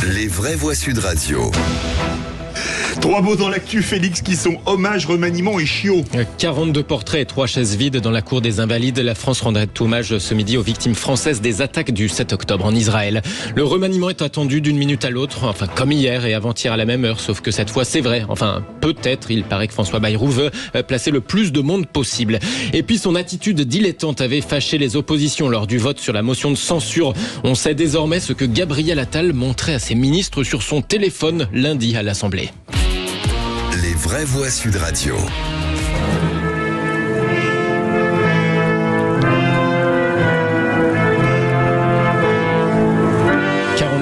Les vraies voix Sud Radio. 3 mots dans l'actu, Félix, qui sont hommage, remaniement et chiot. 42 portraits et 3 chaises vides dans la cour des Invalides. La France rendrait hommage ce midi aux victimes françaises des attaques du 7 octobre en Israël. Le remaniement est attendu d'une minute à l'autre, enfin comme hier et avant-hier à la même heure, sauf que cette fois c'est vrai. Enfin peut-être, il paraît que François Bayrou veut placer le plus de monde possible. Et puis son attitude dilettante avait fâché les oppositions lors du vote sur la motion de censure. On sait désormais ce que Gabriel Attal montrait à ses ministres sur son téléphone lundi à l'Assemblée. Les vraies voix Sud Radio.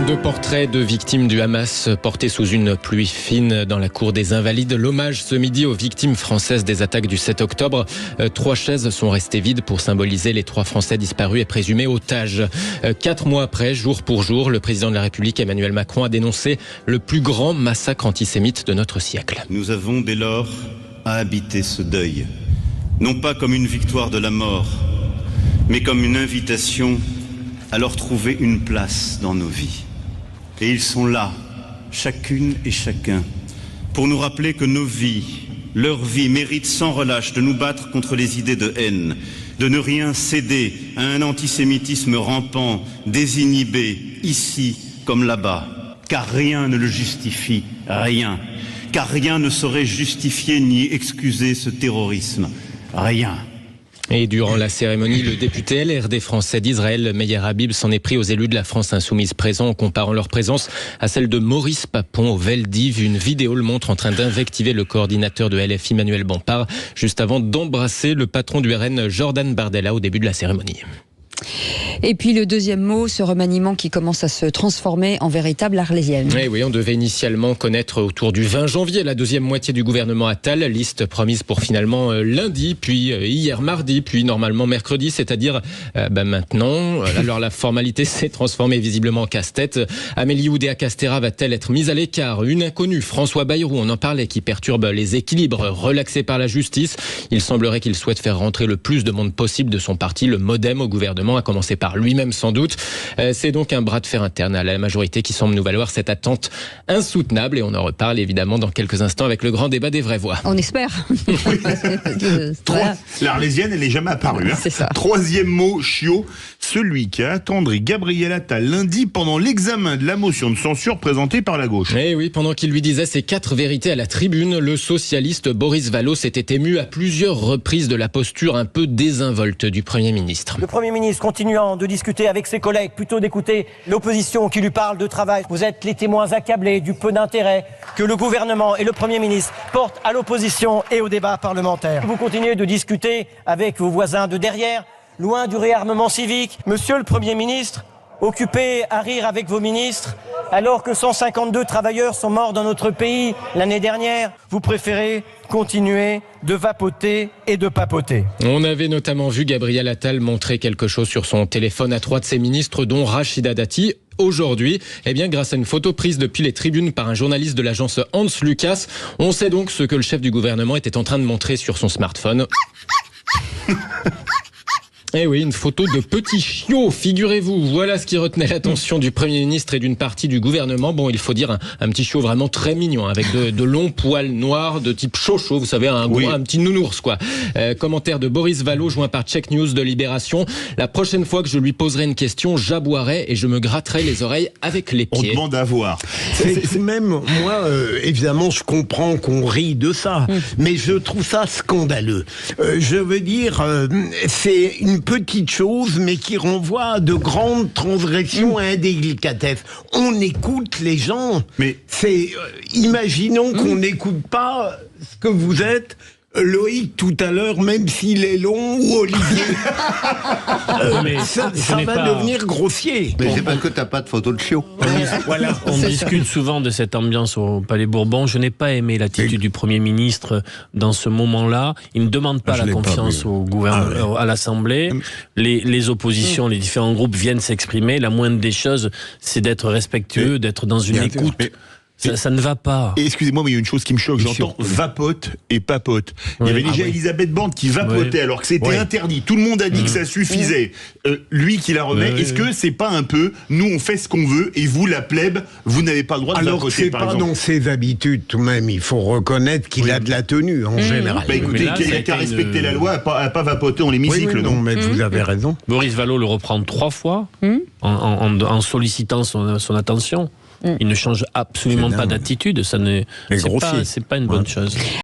Deux portraits de victimes du Hamas portés sous une pluie fine dans la cour des Invalides. L'hommage ce midi aux victimes françaises des attaques du 7 octobre. 3 chaises sont restées vides pour symboliser les 3 Français disparus et présumés otages. 4 mois après, jour pour jour, le président de la République Emmanuel Macron a dénoncé le plus grand massacre antisémite de notre siècle. Nous avons dès lors à habiter ce deuil, non pas comme une victoire de la mort, mais comme une invitation à leur trouver une place dans nos vies. Et ils sont là, chacune et chacun, pour nous rappeler que nos vies, leur vie, méritent sans relâche de nous battre contre les idées de haine, de ne rien céder à un antisémitisme rampant, désinhibé, ici comme là-bas. Car rien ne le justifie, rien. Car rien ne saurait justifier ni excuser ce terrorisme, rien. Et durant la cérémonie, le député LR des Français d'Israël, Meyer Habib, s'en est pris aux élus de la France insoumise présents en comparant leur présence à celle de Maurice Papon au Veldiv. Une vidéo le montre en train d'invectiver le coordinateur de LFI, Manuel Bompard, juste avant d'embrasser le patron du RN, Jordan Bardella, au début de la cérémonie. Et puis le deuxième mot, ce remaniement qui commence à se transformer en véritable arlésienne. Oui, on devait initialement connaître autour du 20 janvier la deuxième moitié du gouvernement Attal, liste promise pour finalement lundi, puis hier mardi, puis normalement mercredi, c'est-à-dire maintenant. Alors la formalité s'est transformée visiblement en casse-tête. Amélie Oudéa-Castéra va-t-elle être mise à l'écart? Une inconnue, François Bayrou, on en parlait, qui perturbe les équilibres, relaxé par la justice. Il semblerait qu'il souhaite faire rentrer le plus de monde possible de son parti, le MoDem, au gouvernement, à commencer par lui-même sans doute. C'est donc un bras de fer interne à la majorité qui semble nous valoir cette attente insoutenable, et on en reparle évidemment dans quelques instants avec le grand débat des vraies voix. On espère. Voilà. L'Arlésienne, elle n'est jamais apparue. C'est ça. 3e mot, chiot, celui qui a attendri Gabriel Attal lundi pendant l'examen de la motion de censure présentée par la gauche. Eh oui, pendant qu'il lui disait ses 4 vérités à la tribune, le socialiste Boris Vallaud s'était ému à plusieurs reprises de la posture un peu désinvolte du Premier ministre. Le Premier ministre continuant de discuter avec ses collègues, plutôt d'écouter l'opposition qui lui parle de travail. Vous êtes les témoins accablés du peu d'intérêt que le gouvernement et le Premier ministre portent à l'opposition et au débat parlementaire. Vous continuez de discuter avec vos voisins de derrière, loin du réarmement civique. Monsieur le Premier ministre, occupé à rire avec vos ministres, alors que 152 travailleurs sont morts dans notre pays l'année dernière, vous préférez continuer de vapoter et de papoter. On avait notamment vu Gabriel Attal montrer quelque chose sur son téléphone à 3 de ses ministres, dont Rachida Dati. Aujourd'hui, grâce à une photo prise depuis les tribunes par un journaliste de l'agence Hans Lucas, on sait donc ce que le chef du gouvernement était en train de montrer sur son smartphone. Eh oui, une photo de petit chiot, figurez-vous. Voilà ce qui retenait l'attention du Premier ministre et d'une partie du gouvernement. Bon, il faut dire un petit chiot vraiment très mignon, avec de longs poils noirs de type chocho, vous savez, un petit nounours, quoi. Commentaire de Boris Vallaud, joint par Check News de Libération. La prochaine fois que je lui poserai une question, j'aboierai et je me gratterai les oreilles avec les pieds. On demande à voir. C'est même, moi, évidemment, je comprends qu'on rit de ça, mais je trouve ça scandaleux. Je veux dire, c'est une petite chose, mais qui renvoie à de grandes transgressions et indélicatesses. On écoute les gens, mais imaginons qu'on n'écoute pas ce que vous êtes. Loïc tout à l'heure, même s'il est long, ou Olivier. Ça va devenir grossier. Mais c'est parce que t'as pas de photo de chiot. On discute souvent de cette ambiance au Palais Bourbon. Je n'ai pas aimé l'attitude du Premier ministre dans ce moment-là. Il ne demande pas la confiance au gouvernement, à l'Assemblée. Les oppositions, les différents groupes viennent s'exprimer. La moindre des choses, c'est d'être respectueux, d'être dans une écoute. Ça ne va pas. Et excusez-moi, mais il y a une chose qui me choque. J'entends vapote et papote. Il y avait déjà Elisabeth Borne qui vapotait alors que c'était interdit. Tout le monde a dit que ça suffisait. Lui qui la remet. Est-ce que c'est pas un peu, nous on fait ce qu'on veut et vous, la plèbe, vous n'avez pas le droit de vapoter, par exemple? Alors c'est pas dans ses habitudes tout de même. Il faut reconnaître qu'il a de la tenue en général. Bah écoutez, il n'y a qu'à respecter la loi, à pas vapoter dans l'hémicycle. Non, mais vous avez raison. Boris Vallaud le reprend 3 fois en sollicitant son attention. Il ne change absolument pas d'attitude. C'est pas une bonne chose.